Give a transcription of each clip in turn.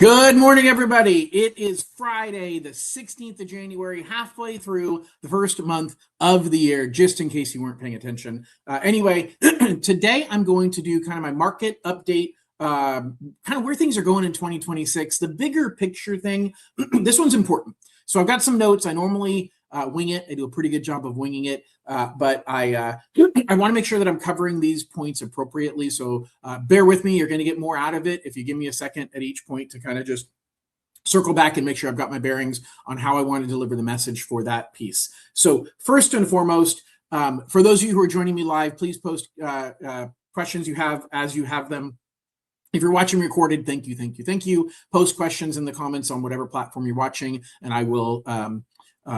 Good morning, everybody. It is Friday, the 16th of January, halfway through the first month of the year, just in case you weren't paying attention. Anyway, today I'm going to do kind of my market update, kind of where things are going in 2026. The bigger picture thing, this one's important. So I've got some notes. I normally wing it. I do a pretty good job of winging it, but I want to make sure that I'm covering these points appropriately. So bear with me. You're going to get more out of it if you give me a second at each point to kind of just circle back and make sure I've got my bearings on how I want to deliver the message for that piece. So first and foremost, for those of you who are joining me live, please post questions you have as you have them. If you're watching recorded, thank you. Post questions in the comments on whatever platform you're watching, and I will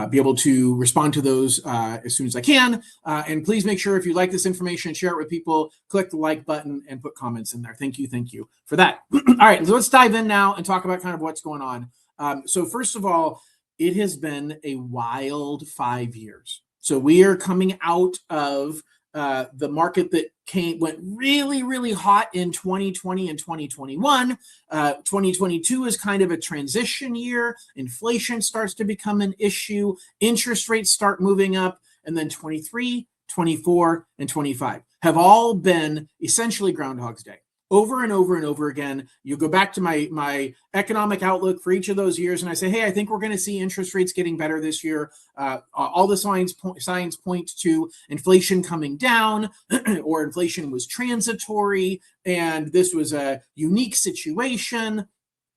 be able to respond to those as soon as I can. And please make sure if you like this information, share it with people, click the like button and put comments in there. Thank you for that. All right, so let's dive in now and talk about kind of what's going on. So first of all, it has been a wild 5 years. So we are coming out of the market that went really hot in 2020 and 2021. 2022 is kind of a transition year. Inflation starts to become an issue. Interest rates start moving up. And then 23, 24, and 25 have all been essentially Groundhog's Day. Over and over again. You go back to my economic outlook for each of those years, and I say, hey, I think we're going to see interest rates getting better this year. All the signs point to inflation coming down, or inflation was transitory, and this was a unique situation.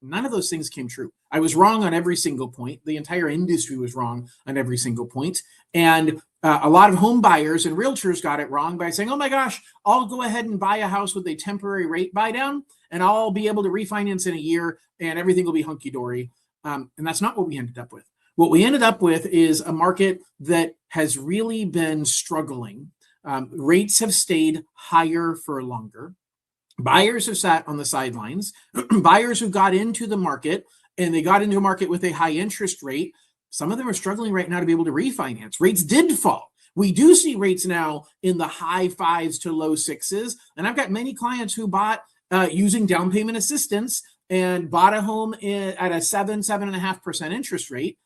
None of those things came true. I was wrong on every single point. The entire industry was wrong on every single point. And a lot of home buyers and realtors got it wrong by saying, oh my gosh, I'll go ahead and buy a house with a temporary rate buy down, and I'll be able to refinance in a year and everything will be hunky-dory. And that's not what we ended up with. What we ended up with is a market that has really been struggling. Rates have stayed higher for longer. Buyers have sat on the sidelines. Buyers who got into the market, and they got into a market with a high interest rate, some of them are struggling right now to be able to refinance. Rates did fall. We do see rates now in the high 5s to low 6s. And I've got many clients who bought using down payment assistance and bought a home at a 7.5% interest rate,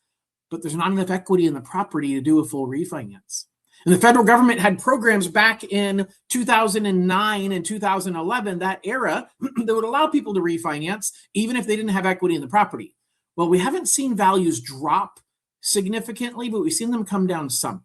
but there's not enough equity in the property to do a full refinance. And the federal government had programs back in 2009 and 2011, that era, that would allow people to refinance even if they didn't have equity in the property. Well, we haven't seen values drop significantly, but we've seen them come down some.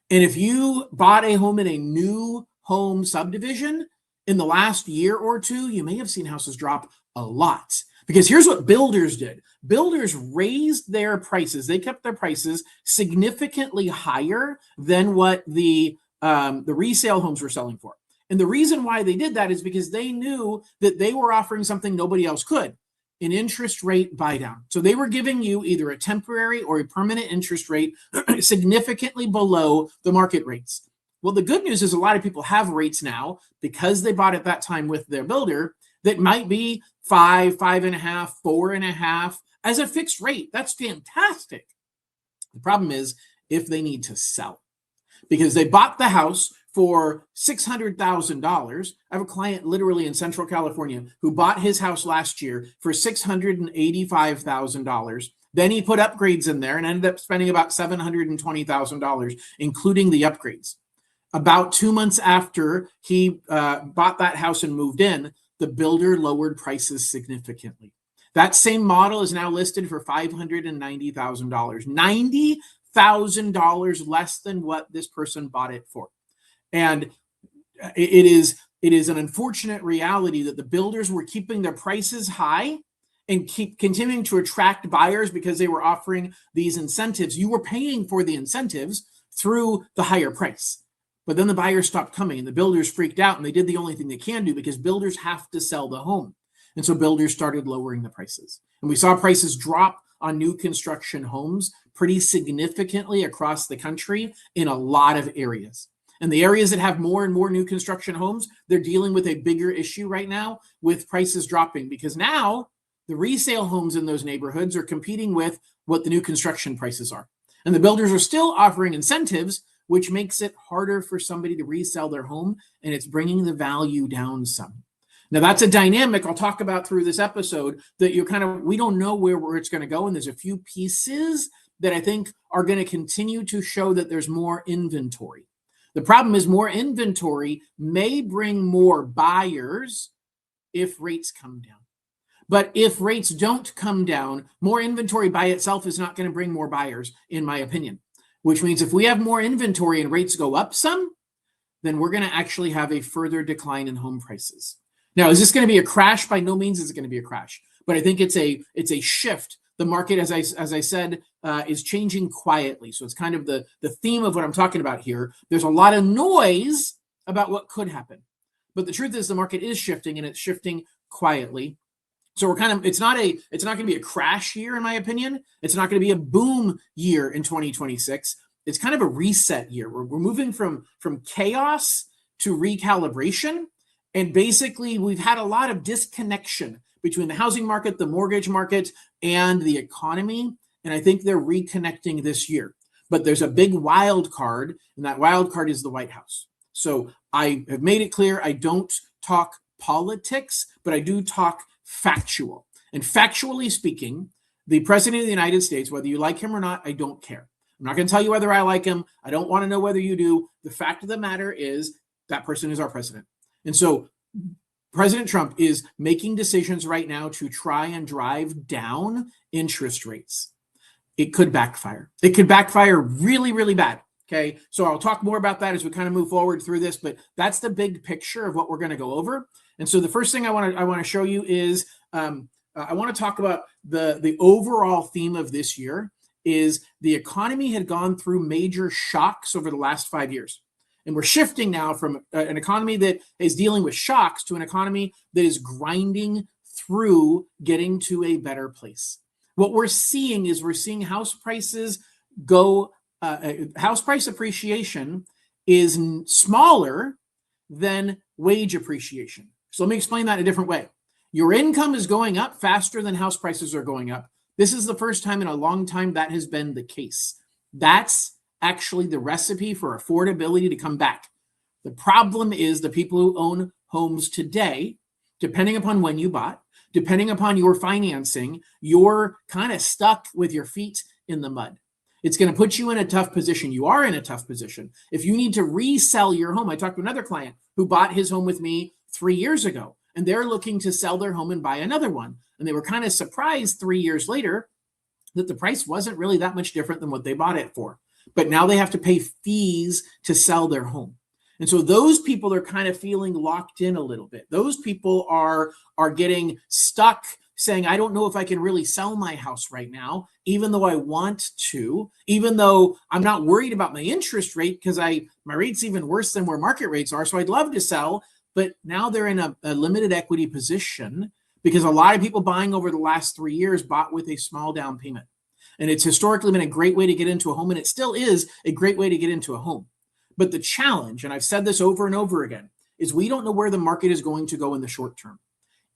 And if you bought a home in a new home subdivision in the last year or two, you may have seen houses drop a lot. Because here's what builders did. Builders raised their prices. They kept their prices significantly higher than what the resale homes were selling for. And the reason why they did that is because they knew that they were offering something nobody else could, an interest rate buy down. So they were giving you either a temporary or a permanent interest rate significantly below the market rates. Well, the good news is a lot of people have rates now because they bought at that time with their builder that might be 5, 5.5, 4.5 as a fixed rate. That's fantastic. The problem is if they need to sell because they bought the house for $600,000. I have a client literally in Central California who bought his house last year for $685,000. Then he put upgrades in there and ended up spending about $720,000, including the upgrades. About 2 months after he bought that house and moved in, the builder lowered prices significantly. That same model is now listed for $590,000, $90,000 less than what this person bought it for. And it is an unfortunate reality that the builders were keeping their prices high and keep continuing to attract buyers because they were offering these incentives. You were paying for the incentives through the higher price. But then the buyers stopped coming and the builders freaked out and they did the only thing they can do because builders have to sell the home. And so builders started lowering the prices. And we saw prices drop on new construction homes pretty significantly across the country in a lot of areas. And the areas that have more and more new construction homes, they're dealing with a bigger issue right now with prices dropping because now the resale homes in those neighborhoods are competing with what the new construction prices are. And the builders are still offering incentives, which makes it harder for somebody to resell their home, and it's bringing the value down some. Now, that's a dynamic I'll talk about through this episode that we don't know where it's going to go. And there's a few pieces that I think are going to continue to show that there's more inventory. The problem is more inventory may bring more buyers if rates come down. But if rates don't come down, more inventory by itself is not going to bring more buyers, in my opinion, which means if we have more inventory and rates go up some, then we're going to actually have a further decline in home prices. Now, is this going to be a crash? By no means is it going to be a crash, but I think it's a shift. The market, as I said, is changing quietly. So it's kind of the theme of what I'm talking about here. There's a lot of noise about what could happen, but the truth is the market is shifting, and it's shifting quietly. So it's not going to be a crash year, in my opinion. It's not going to be a boom year in 2026. It's kind of a reset year. We're moving from chaos to recalibration. And basically, we've had a lot of disconnection between the housing market, the mortgage market, and the economy. And I think they're reconnecting this year. But there's a big wild card, and that wild card is the White House. So I have made it clear I don't talk politics, but I do talk factual. And factually speaking, the president of the United States, whether you like him or not, I don't care. I'm not going to tell you whether I like him. I don't want to know whether you do. The fact of the matter is that person is our president. And so President Trump is making decisions right now to try and drive down interest rates. It could backfire. It could backfire really, really bad. Okay. So I'll talk more about that as we kind of move forward through this, but that's the big picture of what we're going to go over. And so the first thing I want to show you is I want to talk about the overall theme of this year is the economy had gone through major shocks over the last 5 years. And we're shifting now from an economy that is dealing with shocks to an economy that is grinding through getting to a better place. What we're seeing is house prices go, house price appreciation is smaller than wage appreciation. So let me explain that in a different way. Your income is going up faster than house prices are going up. This is the first time in a long time that has been the case. That's actually the recipe for affordability to come back. The problem is the people who own homes today, depending upon when you bought, depending upon your financing, you're kind of stuck with your feet in the mud. It's going to put you in a tough position. You are in a tough position. If you need to resell your home, I talked to another client who bought his home with me 3 years ago, and they're looking to sell their home and buy another one. And they were kind of surprised 3 years later that the price wasn't really that much different than what they bought it for. But now they have to pay fees to sell their home. And so those people are kind of feeling locked in a little bit. Those people are getting stuck saying, I don't know if I can really sell my house right now, even though I want to, even though I'm not worried about my interest rate because my rate's even worse than where market rates are. So I'd love to sell, but now they're in a limited equity position because a lot of people buying over the last 3 years bought with a small down payment. And it's historically been a great way to get into a home, and it still is a great way to get into a home. But the challenge, and I've said this over and over again, is we don't know where the market is going to go in the short term.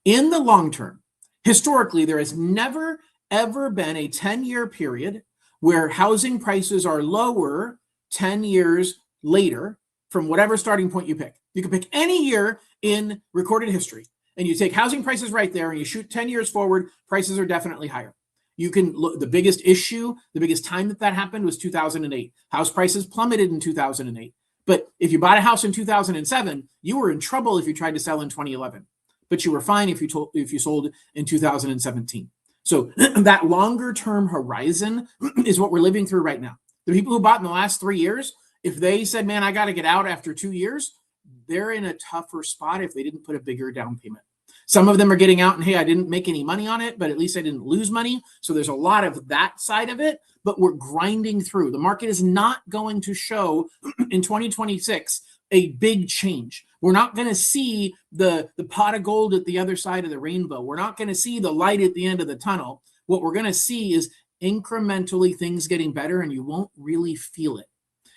In the long term, historically, there has never, ever been a 10-year period where housing prices are lower 10 years later from whatever starting point you pick. You can pick any year in recorded history, and you take housing prices right there, and you shoot 10 years forward, prices are definitely higher. You can look, the biggest issue, the biggest time that happened was 2008. House prices plummeted in 2008. But if you bought a house in 2007, you were in trouble if you tried to sell in 2011. But you were fine if you sold in 2017. So that longer term horizon is what we're living through right now. The people who bought in the last 3 years, if they said, man, I got to get out after 2 years, they're in a tougher spot if they didn't put a bigger down payment. Some of them are getting out and, hey, I didn't make any money on it, but at least I didn't lose money. So there's a lot of that side of it, but we're grinding through. The market is not going to show in 2026 a big change. We're not going to see the pot of gold at the other side of the rainbow. We're not going to see the light at the end of the tunnel. What we're going to see is incrementally things getting better, and you won't really feel it.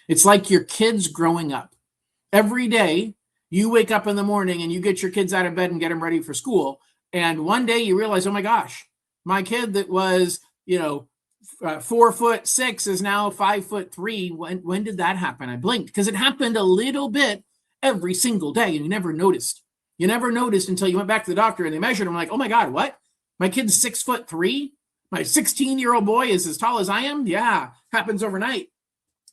It's like your kids growing up. Every day, you wake up in the morning and you get your kids out of bed and get them ready for school. And one day you realize, oh my gosh, my kid that was, 4'6" is now 5'3". When did that happen? I blinked because it happened a little bit every single day and you never noticed. You never noticed until you went back to the doctor and they measured him like, oh my God, what? My kid's 6'3"? My 16-year-old boy is as tall as I am? Yeah, happens overnight.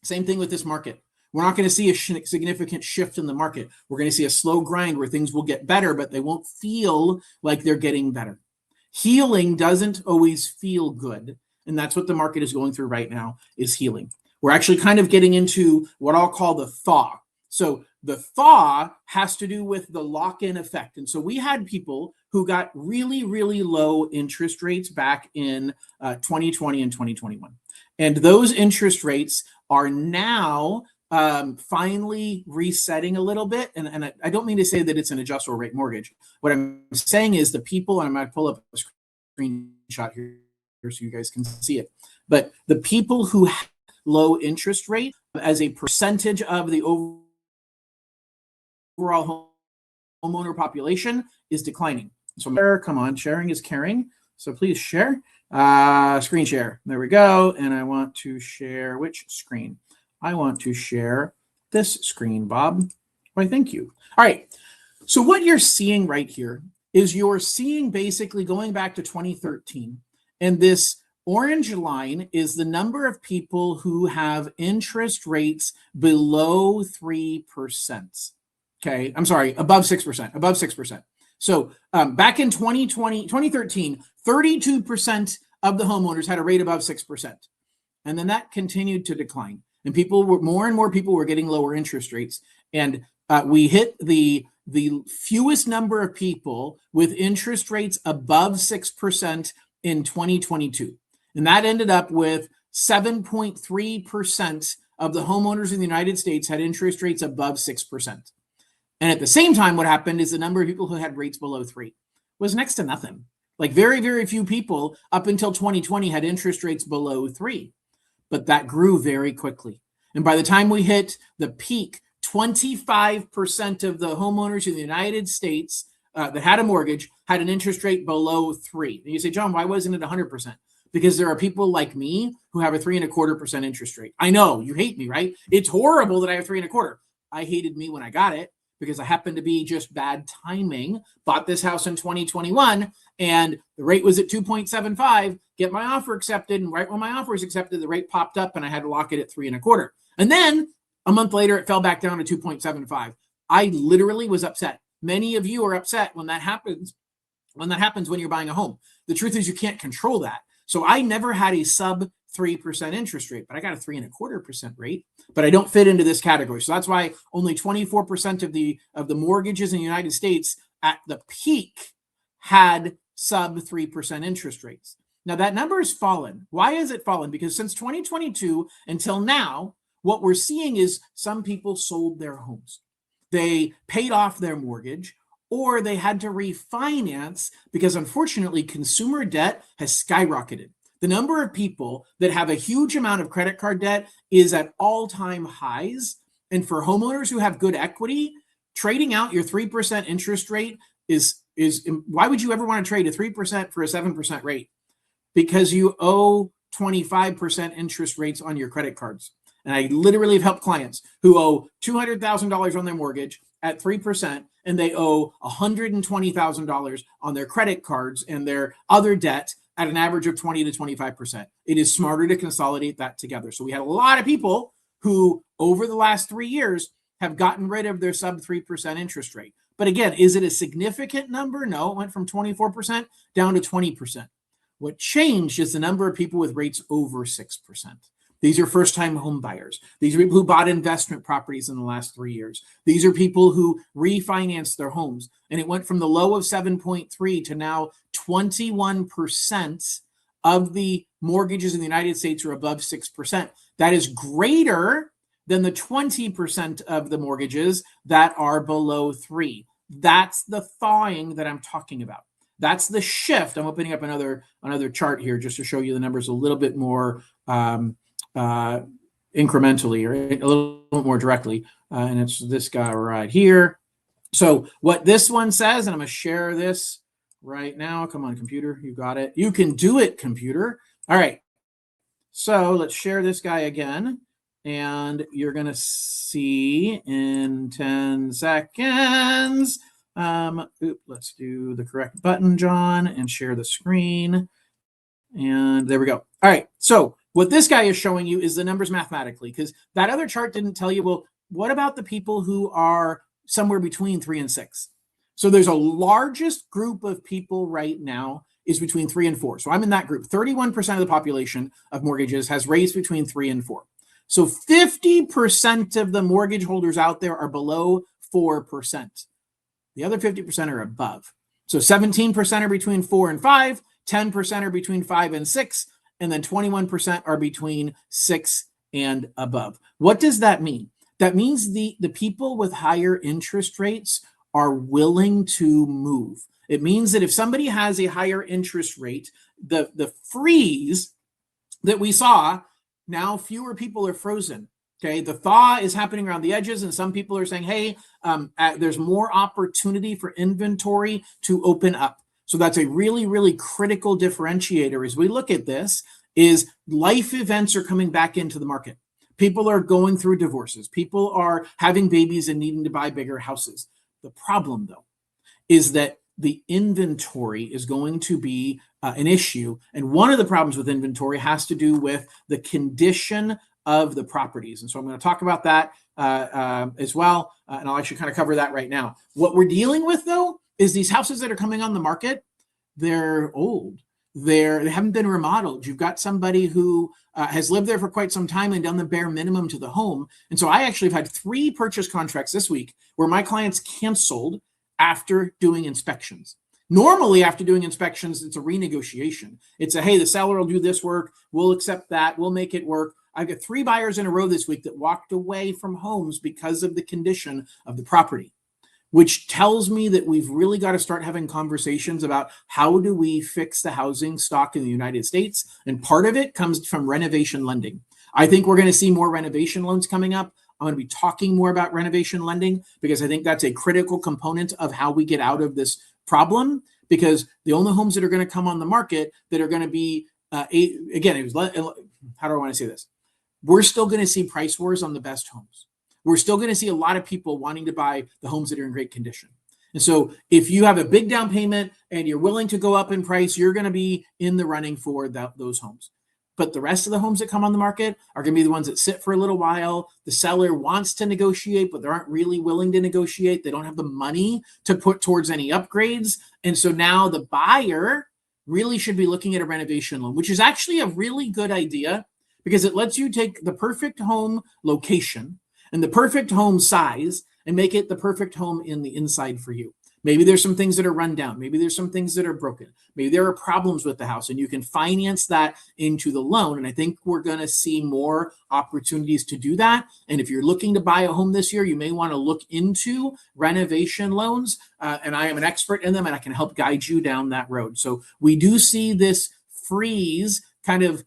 Same thing with this market. We're not going to see a significant shift in the market. We're going to see a slow grind where things will get better, but they won't feel like they're getting better. Healing doesn't always feel good. And that's what the market is going through right now, is healing. We're actually kind of getting into what I'll call the thaw. So the thaw has to do with the lock-in effect. And so we had people who got really, really low interest rates back in 2020 and 2021. And those interest rates are now finally resetting a little bit. And I don't mean to say that it's an adjustable rate mortgage. What I'm saying is the people, and I'm going to pull up a screenshot here so you guys can see it. But the people who have low interest rate as a percentage of the overall homeowner population is declining. So come on, sharing is caring. So please share, screen share. There we go. And I want to share which screen? I want to share this screen, Bob. Why, thank you. All right. So what you're seeing right here is you're seeing basically going back to 2013. And this orange line is the number of people who have interest rates below 3%. Okay. I'm sorry, above 6%, above 6%. So back in 2013, 32% of the homeowners had a rate above 6%. And then that continued to decline. And more and more people were getting lower interest rates. And we hit the fewest number of people with interest rates above 6% in 2022. And that ended up with 7.3% of the homeowners in the United States had interest rates above 6%. And at the same time, what happened is the number of people who had rates below 3 was next to nothing. Like very, very few people up until 2020 had interest rates below 3. But that grew very quickly. And by the time we hit the peak, 25% of the homeowners in the United States that had a mortgage had an interest rate below 3. And you say, John, why wasn't it 100%? Because there are people like me who have a 3.25% interest rate. I know, you hate me, right? It's horrible that I have 3.25. I hated me when I got it because I happened to be just bad timing. Bought this house in 2021 and the rate was at 2.75. Get my offer accepted. And right when my offer was accepted, the rate popped up and I had to lock it at 3.25. And then a month later, it fell back down to 2.75. I literally was upset. Many of you are upset when that happens. When that happens when you're buying a home. The truth is you can't control that. So I never had a sub 3% interest rate, but I got a 3.25% rate, but I don't fit into this category. So that's why only 24% of the mortgages in the United States at the peak had sub 3% interest rates. Now that number has fallen. Why has it fallen? Because since 2022 until now, what we're seeing is some people sold their homes. They paid off their mortgage or they had to refinance because unfortunately consumer debt has skyrocketed. The number of people that have a huge amount of credit card debt is at all-time highs. And for homeowners who have good equity, trading out your 3% interest rate is why would you ever want to trade a 3% for a 7% rate? Because you owe 25% interest rates on your credit cards. And I literally have helped clients who owe $200,000 on their mortgage at 3%, and they owe $120,000 on their credit cards and their other debt at an average of 20 to 25%. It is smarter to consolidate that together. So we had a lot of people who over the last 3 years have gotten rid of their sub 3% interest rate. But again, is it a significant number? No, it went from 24% down to 20%. What changed is the number of people with rates over 6%. These are first-time home buyers. These are people who bought investment properties in the last 3 years. These are people who refinanced their homes. And it went from the low of 7.3 to now 21% of the mortgages in the United States are above 6%. That is greater than the 20% of the mortgages that are below 3. That's the thawing that I'm talking about. That's the shift. I'm opening up another chart here just to show you the numbers a little bit more incrementally or a little more directly. And it's this guy right here. So what this one says, and I'm going to share this right now. Come on, computer. You got it. You can do it, computer. All right. So let's share this guy again. And you're going to see in 10 seconds Let's do the correct button, John, and share the screen. And there we go. All right. So what this guy is showing you is the numbers mathematically, because that other chart didn't tell you, well, what about the people who are somewhere between 3 and 6? So there's a largest group of people right now is between 3 and 4. So I'm in that group. 31% of the population of mortgages has rates between 3 and 4. So 50% of the mortgage holders out there are below 4%. The other 50% are above. So 17% are between 4 and 5, 10% are between 5 and 6, and then 21% are between 6 and above. What does that mean? That means the people with higher interest rates are willing to move. It means that if somebody has a higher interest rate, the freeze that we saw, now fewer people are frozen. Okay, the thaw is happening around the edges, and some people are saying, hey, there's more opportunity for inventory to open up. So that's a really, really critical differentiator as we look at this, is life events are coming back into the market. People are going through divorces. People are having babies and needing to buy bigger houses. The problem, though, is that the inventory is going to be an issue. And one of the problems with inventory has to do with the condition of the properties. And so I'm going to talk about that as well. And I'll actually kind of cover that right now. What we're dealing with, though, is these houses that are coming on the market, they're old. They haven't been remodeled. You've got somebody who has lived there for quite some time and done the bare minimum to the home. And so I actually have had 3 purchase contracts this week where my clients canceled after doing inspections. Normally, after doing inspections, it's a renegotiation. It's a, hey, the seller will do this work. We'll accept that. We'll make it work. I've got 3 buyers in a row this week that walked away from homes because of the condition of the property, which tells me that we've really got to start having conversations about how do we fix the housing stock in the United States. And part of it comes from renovation lending. I think we're going to see more renovation loans coming up. I'm going to be talking more about renovation lending because I think that's a critical component of how we get out of this problem, because the only homes that are going to come on the market that are going to be, how do I want to say this? We're still going to see price wars on the best homes. We're still going to see a lot of people wanting to buy the homes that are in great condition. And so if you have a big down payment and you're willing to go up in price, you're going to be in the running for those homes. But the rest of the homes that come on the market are going to be the ones that sit for a little while. The seller wants to negotiate, but they aren't really willing to negotiate. They don't have the money to put towards any upgrades. And so now the buyer really should be looking at a renovation loan, which is actually a really good idea because it lets you take the perfect home location and the perfect home size and make it the perfect home in the inside for you. Maybe there's some things that are run down. Maybe there's some things that are broken. Maybe there are problems with the house and you can finance that into the loan. And I think we're going to see more opportunities to do that. And if you're looking to buy a home this year, you may want to look into renovation loans. And I am an expert in them and I can help guide you down that road. So we do see this freeze kind of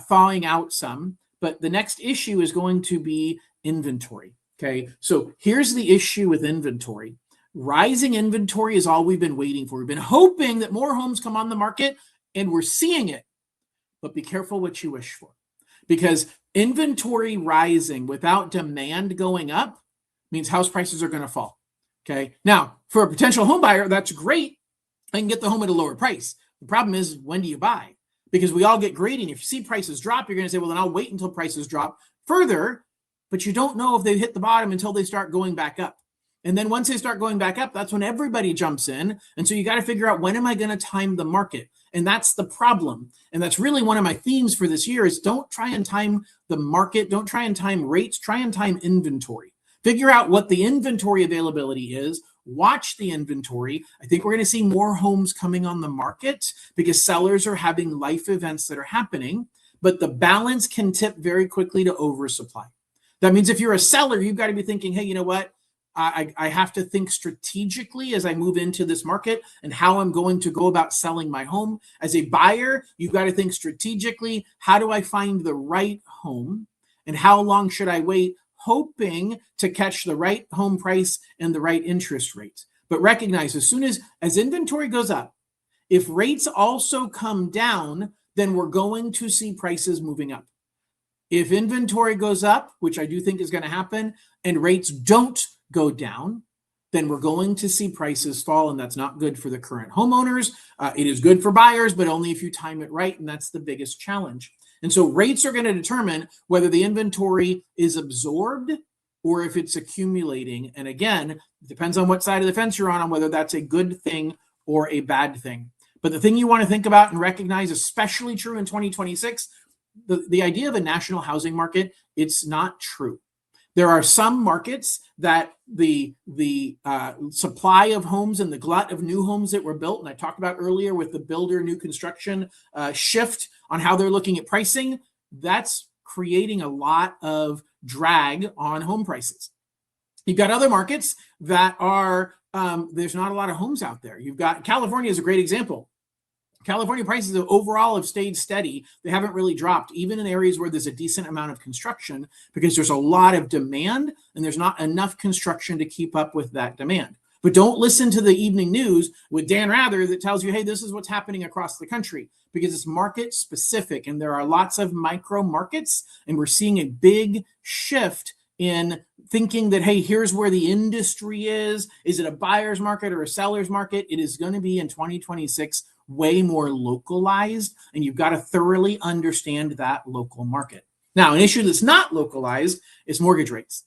thawing out some, but the next issue is going to be inventory. Okay, so here's the issue with inventory. Rising inventory is all we've been waiting for. We've been hoping that more homes come on the market, and we're seeing it. But be careful what you wish for, because inventory rising without demand going up means house prices are going to fall. Okay, now for a potential home buyer, that's great. I can get the home at a lower price. The problem is, when do you buy? Because we all get greedy. And if you see prices drop, you're going to say, well, then I'll wait until prices drop further. But you don't know if they hit the bottom until they start going back up. And then once they start going back up, that's when everybody jumps in. And so you got to figure out, when am I going to time the market? And that's the problem. And that's really one of my themes for this year is don't try and time the market. Don't try and time rates. Try and time inventory. Figure out what the inventory availability is. Watch the inventory. I think we're going to see more homes coming on the market because sellers are having life events that are happening. But the balance can tip very quickly to oversupply. That means if you're a seller, you've got to be thinking, hey, you know what? I have to think strategically as I move into this market and how I'm going to go about selling my home. As a buyer, you've got to think strategically, how do I find the right home and how long should I wait, hoping to catch the right home price and the right interest rate. But recognize as soon as inventory goes up, if rates also come down, then we're going to see prices moving up. If inventory goes up, which I do think is going to happen, and rates don't go down, then we're going to see prices fall, and that's not good for the current homeowners. It is good for buyers, but only if you time it right, and that's the biggest challenge. And so rates are going to determine whether the inventory is absorbed or if it's accumulating. And again, it depends on what side of the fence you're on whether that's a good thing or a bad thing. But the thing you want to think about and recognize, especially true in 2026, the idea of a national housing market, it's not true. There are some markets that the supply of homes and the glut of new homes that were built, and I talked about earlier with the builder new construction shift on how they're looking at pricing, that's creating a lot of drag on home prices. You've got other markets that are, there's not a lot of homes out there. You've got, California is a great example. California prices overall have stayed steady. They haven't really dropped, even in areas where there's a decent amount of construction, because there's a lot of demand and there's not enough construction to keep up with that demand. But don't listen to the evening news with Dan Rather that tells you, hey, this is what's happening across the country, because it's market specific and there are lots of micro markets, and we're seeing a big shift in thinking that, hey, here's where the industry is. Is it a buyer's market or a seller's market? It is going to be in 2026 way more localized, and you've got to thoroughly understand that local market. Now, an issue that's not localized is mortgage rates.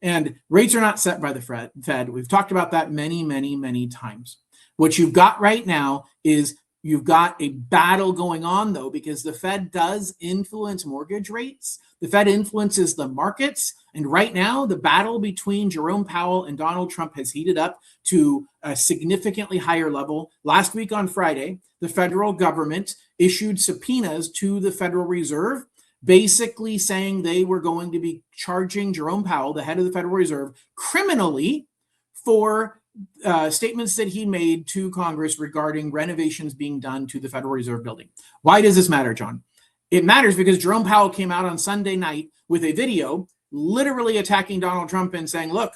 And rates are not set by the Fed. We've talked about that many, many, many times. What you've got right now is you've got a battle going on, though, because the Fed does influence mortgage rates. The Fed influences the markets. And right now, the battle between Jerome Powell and Donald Trump has heated up to a significantly higher level. Last week on Friday, the federal government issued subpoenas to the Federal Reserve, basically saying they were going to be charging Jerome Powell, the head of the Federal Reserve, criminally for statements that he made to Congress regarding renovations being done to the Federal Reserve building. Why does this matter, John? It matters because Jerome Powell came out on Sunday night with a video literally attacking Donald Trump and saying, look,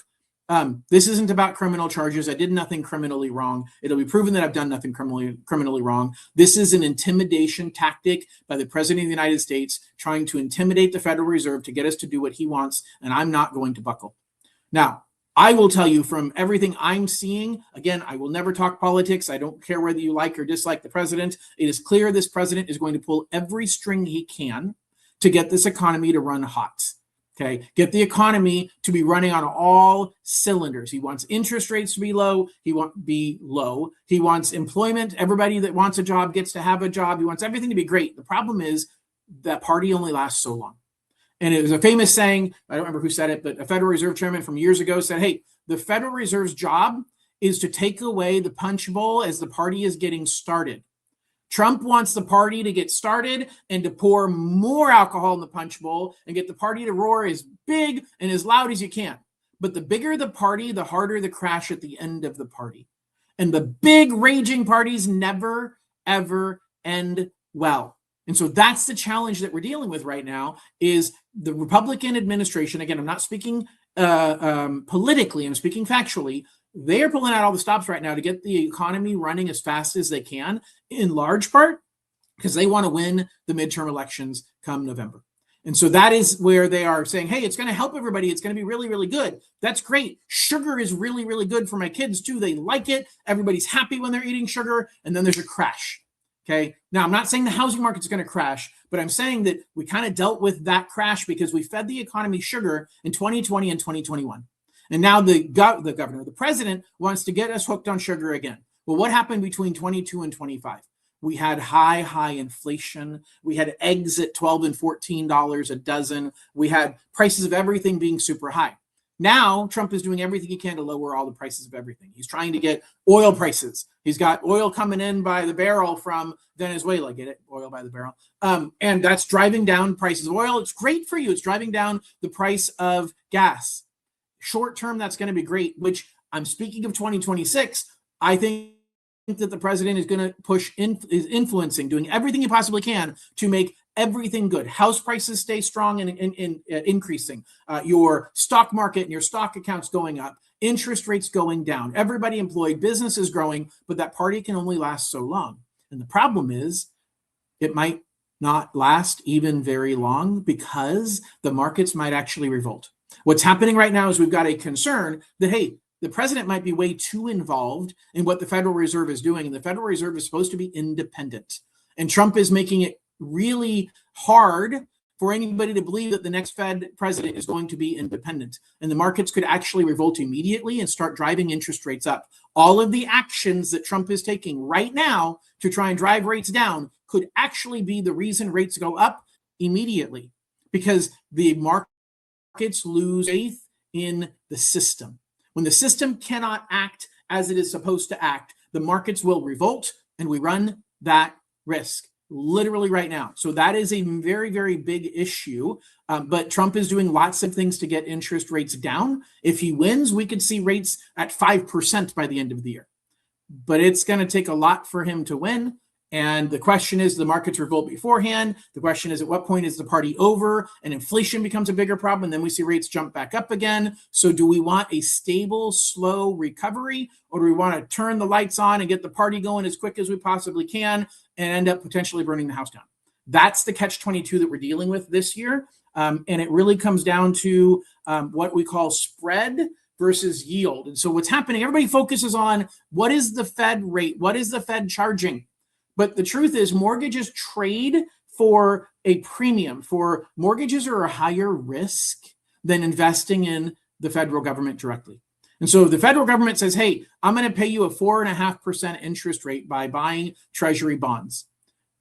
this isn't about criminal charges. I did nothing criminally wrong. It'll be proven that I've done nothing criminally wrong. This is an intimidation tactic by the President of the United States trying to intimidate the Federal Reserve to get us to do what he wants, and I'm not going to buckle. Now, I will tell you from everything I'm seeing, again, I will never talk politics. I don't care whether you like or dislike the president. It is clear this president is going to pull every string he can to get this economy to run hot. Okay, get the economy to be running on all cylinders. He wants interest rates to be low. He wants employment. Everybody that wants a job gets to have a job. He wants everything to be great. The problem is that party only lasts so long. And it was a famous saying, I don't remember who said it, but a Federal Reserve chairman from years ago said, hey, the Federal Reserve's job is to take away the punch bowl as the party is getting started. Trump wants the party to get started and to pour more alcohol in the punch bowl and get the party to roar as big and as loud as you can. But the bigger the party, the harder the crash at the end of the party. And the big raging parties never, ever end well. And so that's the challenge that we're dealing with right now is the Republican administration. Again, I'm not speaking politically, I'm speaking factually. They're pulling out all the stops right now to get the economy running as fast as they can, in large part because they want to win the midterm elections come November. And so that is where they are saying, hey, it's going to help everybody. It's going to be really, really good. That's great. Sugar is really, really good for my kids too. They like it. Everybody's happy when they're eating sugar. And then there's a crash. Okay. Now, I'm not saying the housing market's going to crash, but I'm saying that we kind of dealt with that crash because we fed the economy sugar in 2020 and 2021. And now the governor, the president, wants to get us hooked on sugar again. Well, what happened between 22 and 25? We had high inflation. We had eggs at $12 and $14 a dozen. We had prices of everything being super high. Now, Trump is doing everything he can to lower all the prices of everything. He's trying to get oil prices. He's got oil coming in by the barrel from Venezuela. Get it? Oil by the barrel. And that's driving down prices of oil. It's great for you. It's driving down the price of gas. Short term, that's going to be great, which I'm speaking of 2026. I think that the president is going to push, is influencing, doing everything he possibly can to make everything good. House prices stay strong and increasing. Your stock market and your stock accounts going up. Interest rates going down. Everybody employed. Business is growing, but that party can only last so long. And the problem is it might not last even very long because the markets might actually revolt. What's happening right now is we've got a concern that, hey, the president might be way too involved in what the Federal Reserve is doing. And the Federal Reserve is supposed to be independent. And Trump is making it really hard for anybody to believe that the next Fed president is going to be independent. And the markets could actually revolt immediately and start driving interest rates up. All of the actions that Trump is taking right now to try and drive rates down could actually be the reason rates go up immediately, because the markets lose faith in the system. When the system cannot act as it is supposed to act, the markets will revolt, and we run that risk literally right now. So that is a very, very big issue. But Trump is doing lots of things to get interest rates down. If he wins, we could see rates at 5% by the end of the year. But it's going to take a lot for him to win. And the question is, the markets revolt beforehand. The question is, at what point is the party over and inflation becomes a bigger problem? And then we see rates jump back up again. So do we want a stable, slow recovery, or do we want to turn the lights on and get the party going as quick as we possibly can and end up potentially burning the house down? That's the catch-22 that we're dealing with this year. And it really comes down to what we call spread versus yield. And so what's happening, everybody focuses on what is the Fed rate? What is the Fed charging? But the truth is, mortgages trade for a premium. For mortgages are a higher risk than investing in the federal government directly. And so if the federal government says, hey, I'm going to pay you a 4.5% interest rate by buying Treasury bonds,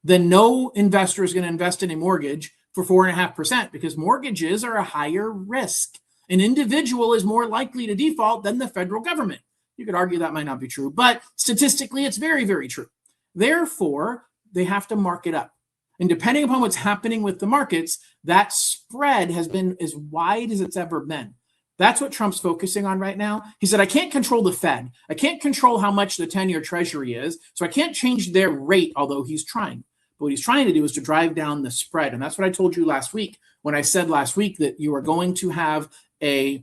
then no investor is going to invest in a mortgage for 4.5%, because mortgages are a higher risk. An individual is more likely to default than the federal government. You could argue that might not be true, but statistically, it's very, very true. Therefore, they have to mark it up. And depending upon what's happening with the markets, that spread has been as wide as it's ever been. That's what Trump's focusing on right now. He said, I can't control the Fed. I can't control how much the 10-year Treasury is, so I can't change their rate, although he's trying. But what he's trying to do is to drive down the spread. And that's what I told you last week when I said last week that you are going to have the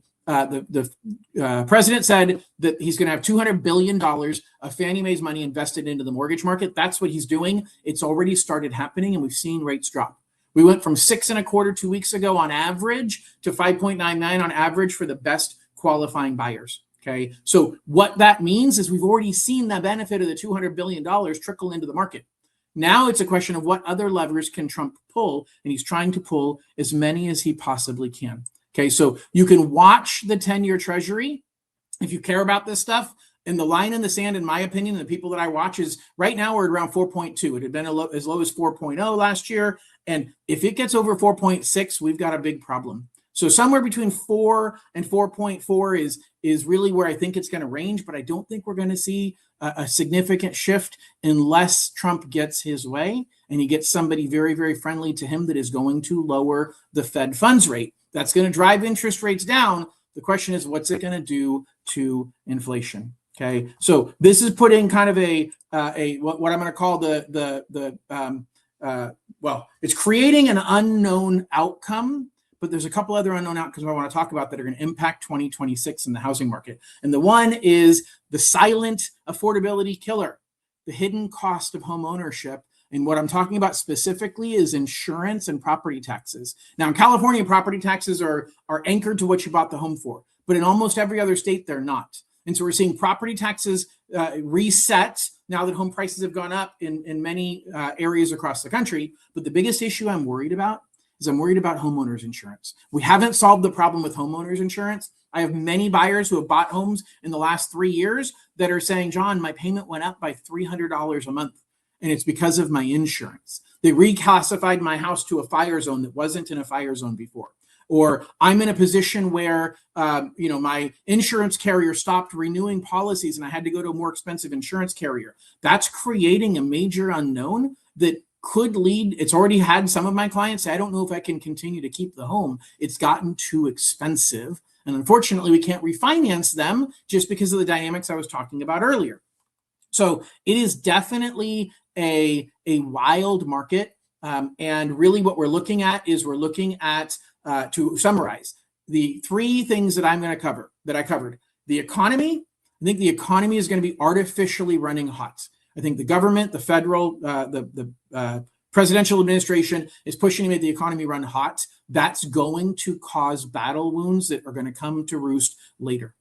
president said that he's going to have $200 billion of Fannie Mae's money invested into the mortgage market. That's what he's doing. It's already started happening, and we've seen rates drop. We went from 6.25% 2 weeks ago on average to 5.99 on average for the best qualifying buyers. Okay, so what that means is we've already seen the benefit of the $200 billion trickle into the market. Now it's a question of what other levers can Trump pull, and he's trying to pull as many as he possibly can. Okay, so you can watch the 10-year Treasury if you care about this stuff. And the line in the sand, in my opinion, and the people that I watch, is right now we're at around 4.2. It had been as low as 4.0 last year. And if it gets over 4.6, we've got a big problem. So somewhere between 4 and 4.4 is really where I think it's going to range. But I don't think we're going to see a significant shift unless Trump gets his way and he gets somebody very, very friendly to him that is going to lower the Fed funds rate. That's going to drive interest rates down. The question is, what's it going to do to inflation? Okay, so this is putting kind of what I'm going to call it's creating an unknown outcome, but there's a couple other unknown outcomes I want to talk about that are going to impact 2026 in the housing market. And the one is the silent affordability killer, the hidden cost of home ownership. And what I'm talking about specifically is insurance and property taxes. Now, in California, property taxes are anchored to what you bought the home for, but in almost every other state, they're not. And so we're seeing property taxes reset now that home prices have gone up in many areas across the country. But the biggest issue I'm worried about is I'm worried about homeowners insurance. We haven't solved the problem with homeowners insurance. I have many buyers who have bought homes in the last 3 years that are saying, John, my payment went up by $300 a month. And it's because of my insurance. They reclassified my house to a fire zone that wasn't in a fire zone before. Or I'm in a position where, my insurance carrier stopped renewing policies and I had to go to a more expensive insurance carrier. That's creating a major unknown that could lead. It's already had some of my clients say, I don't know if I can continue to keep the home. It's gotten too expensive. And unfortunately, we can't refinance them just because of the dynamics I was talking about earlier. So it is definitely a wild market. And really what we're looking at is to summarize, the three things that I'm going to cover, that I covered. The economy. I think the economy is going to be artificially running hot. I think the government, the federal, the presidential administration is pushing to make the economy run hot. That's going to cause battle wounds that are going to come to roost later.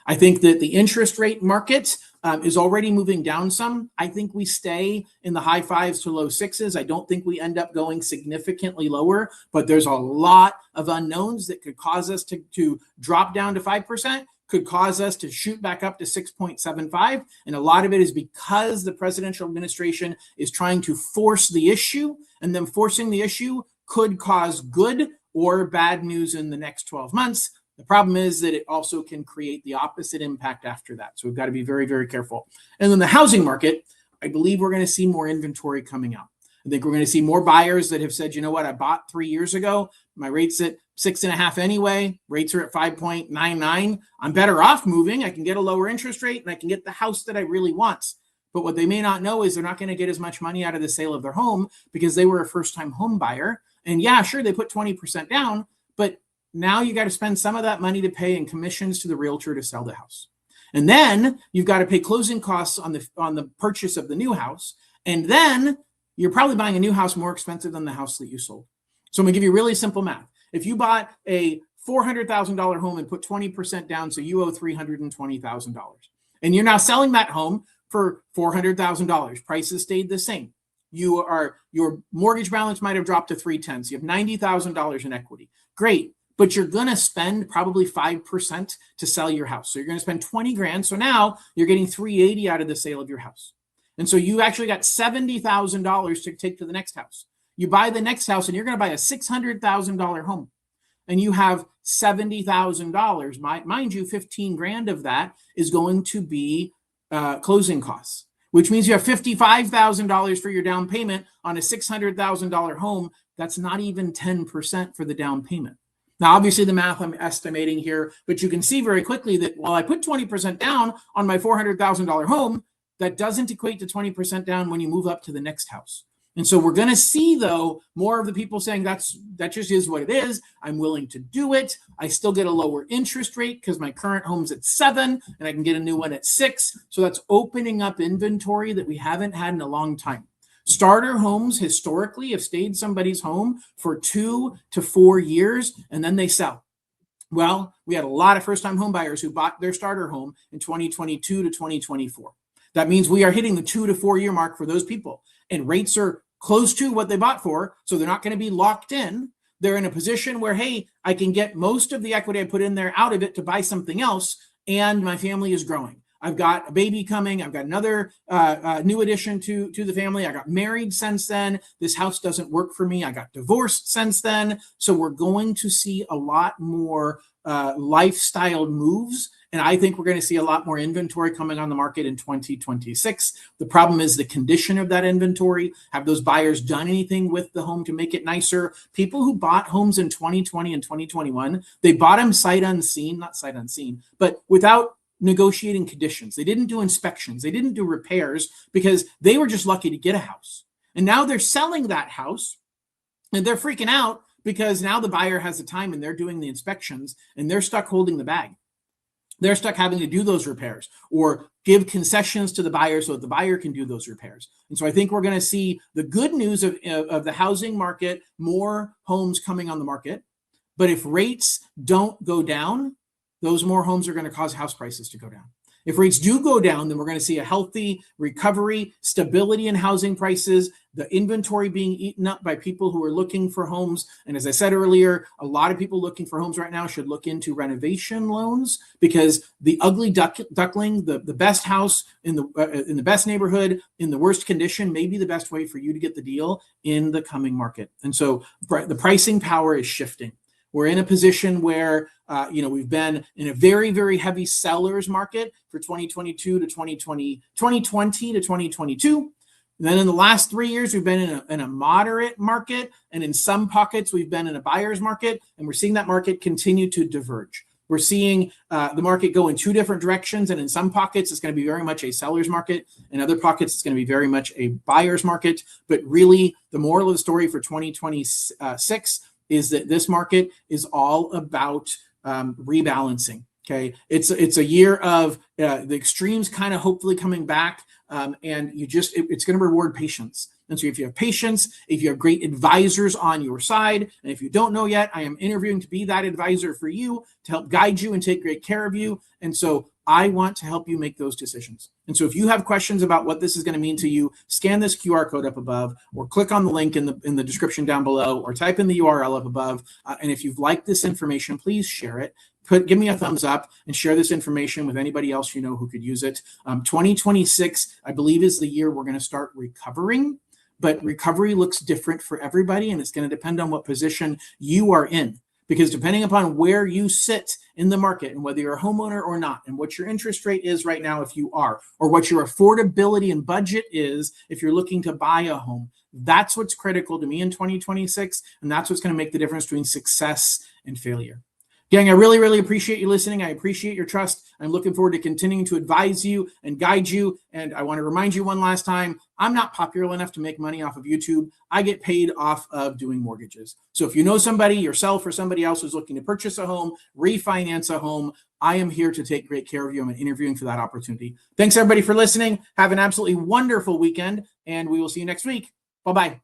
I think that the interest rate market is already moving down some. I think we stay in the high 5s to low 6s. I don't think we end up going significantly lower, but there's a lot of unknowns that could cause us to drop down to 5%, could cause us to shoot back up to 6.75. And a lot of it is because the presidential administration is trying to force the issue, and then forcing the issue could cause good or bad news in the next 12 months. The problem is that it also can create the opposite impact after that. So we've got to be very, very careful. And then the housing market, I believe we're going to see more inventory coming out. I think we're going to see more buyers that have said, you know what, I bought 3 years ago. My rate's at 6.5 anyway. Rates are at 5.99. I'm better off moving. I can get a lower interest rate and I can get the house that I really want. But what they may not know is they're not going to get as much money out of the sale of their home because they were a first-time home buyer. And yeah, sure, they put 20% down, but now you got to spend some of that money to pay in commissions to the realtor to sell the house. And then you've got to pay closing costs on the purchase of the new house. And then you're probably buying a new house more expensive than the house that you sold. So I'm going to give you really simple math. If you bought a $400,000 home and put 20% down, so you owe $320,000. And you're now selling that home for $400,000. Prices stayed the same. Your mortgage balance might have dropped to $310,000. So you have $90,000 in equity. Great. But you're going to spend probably 5% to sell your house. So you're going to spend 20 grand. So now you're getting 380 out of the sale of your house. And so you actually got $70,000 to take to the next house. You buy the next house and you're going to buy a $600,000 home. And you have $70,000. Mind you, 15 grand of that is going to be closing costs, which means you have $55,000 for your down payment on a $600,000 home. That's not even 10% for the down payment. Now, obviously, the math I'm estimating here, but you can see very quickly that while I put 20% down on my $400,000 home, that doesn't equate to 20% down when you move up to the next house. And so we're going to see, though, more of the people saying that just is what it is. I'm willing to do it. I still get a lower interest rate because my current home's at 7 and I can get a new one at 6. So that's opening up inventory that we haven't had in a long time. Starter homes historically have stayed somebody's home for 2 to 4 years and then they sell. Well, we had a lot of first-time home buyers who bought their starter home in 2022 to 2024. That means we are hitting the 2 to 4 year mark for those people. And rates are close to what they bought for, so they're not going to be locked in. They're in a position where, hey, I can get most of the equity I put in there out of it to buy something else, and my family is growing. I've got a baby coming. I've got another new addition to the family. I got married since then. This house doesn't work for me. I got divorced since then. So we're going to see a lot more lifestyle moves. And I think we're going to see a lot more inventory coming on the market in 2026. The problem is the condition of that inventory. Have those buyers done anything with the home to make it nicer? People who bought homes in 2020 and 2021, they bought them not sight unseen, but without negotiating conditions. They didn't do inspections. They didn't do repairs because they were just lucky to get a house. And now they're selling that house and they're freaking out because now the buyer has the time and they're doing the inspections and they're stuck holding the bag. They're stuck having to do those repairs or give concessions to the buyer so that the buyer can do those repairs. And so I think we're going to see the good news of the housing market, more homes coming on the market. But if rates don't go down, those more homes are going to cause house prices to go down. If rates do go down, then we're going to see a healthy recovery, stability in housing prices, the inventory being eaten up by people who are looking for homes. And as I said earlier, a lot of people looking for homes right now should look into renovation loans because the ugly duckling, the best house in the best neighborhood, in the worst condition, may be the best way for you to get the deal in the coming market. And so the pricing power is shifting. We're in a position where, we've been in a very, very heavy seller's market for 2020 to 2022. And then in the last 3 years, we've been in a moderate market. And in some pockets, we've been in a buyer's market. And we're seeing that market continue to diverge. We're seeing the market go in two different directions. And in some pockets, it's going to be very much a seller's market. In other pockets, it's going to be very much a buyer's market. But really, the moral of the story for 2026 is that this market is all about rebalancing. Okay, it's a year of the extremes kind of hopefully coming back. and it's going to reward patience. And so if you have patience, if you have great advisors on your side, and if you don't know yet, I am interviewing to be that advisor for you, to help guide you and take great care of you. And so I want to help you make those decisions. And so if you have questions about what this is going to mean to you, scan this QR code up above, or click on the link in the description down below, or type in the URL up above. And if you've liked this information, please share it. Give me a thumbs up and share this information with anybody else you know who could use it. 2026, I believe, is the year we're going to start recovering. But recovery looks different for everybody, and it's going to depend on what position you are in. Because depending upon where you sit in the market, and whether you're a homeowner or not, and what your interest rate is right now if you are, or what your affordability and budget is if you're looking to buy a home, that's what's critical to me in 2026, and that's what's going to make the difference between success and failure. Gang, I really, really appreciate you listening. I appreciate your trust. I'm looking forward to continuing to advise you and guide you. And I want to remind you one last time, I'm not popular enough to make money off of YouTube. I get paid off of doing mortgages. So if you know somebody, yourself or somebody else who's looking to purchase a home, refinance a home, I am here to take great care of you. I'm interviewing for that opportunity. Thanks everybody for listening. Have an absolutely wonderful weekend, and we will see you next week. Bye-bye.